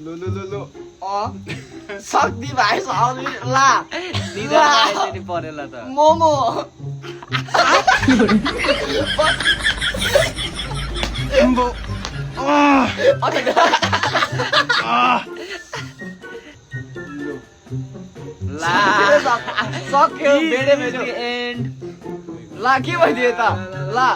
लो सक्दी भाइ सक्दी ला दिँदैन परेल त मोमो ला सक्यो बेडे बेडे एन्ड ला के भइदियो त ला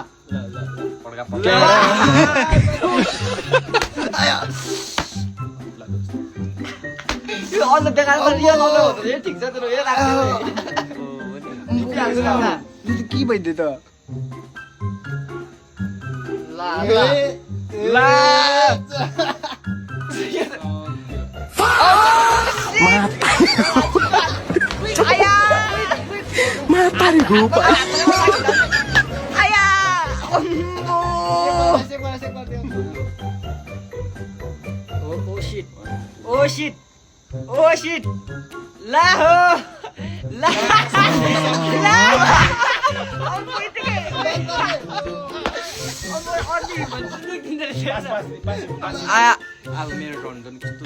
यो अन्त बेकार रियल अन्त हो त ठिक छ तर यो लाग्छ के भइदियो त ला ला Mata nih gue pak. Oh shit lah अब मेरो टर्न पनि कस्तो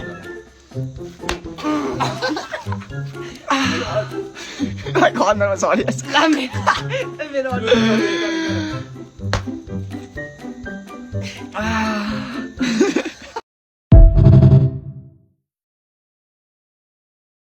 Corner sorry. मेरो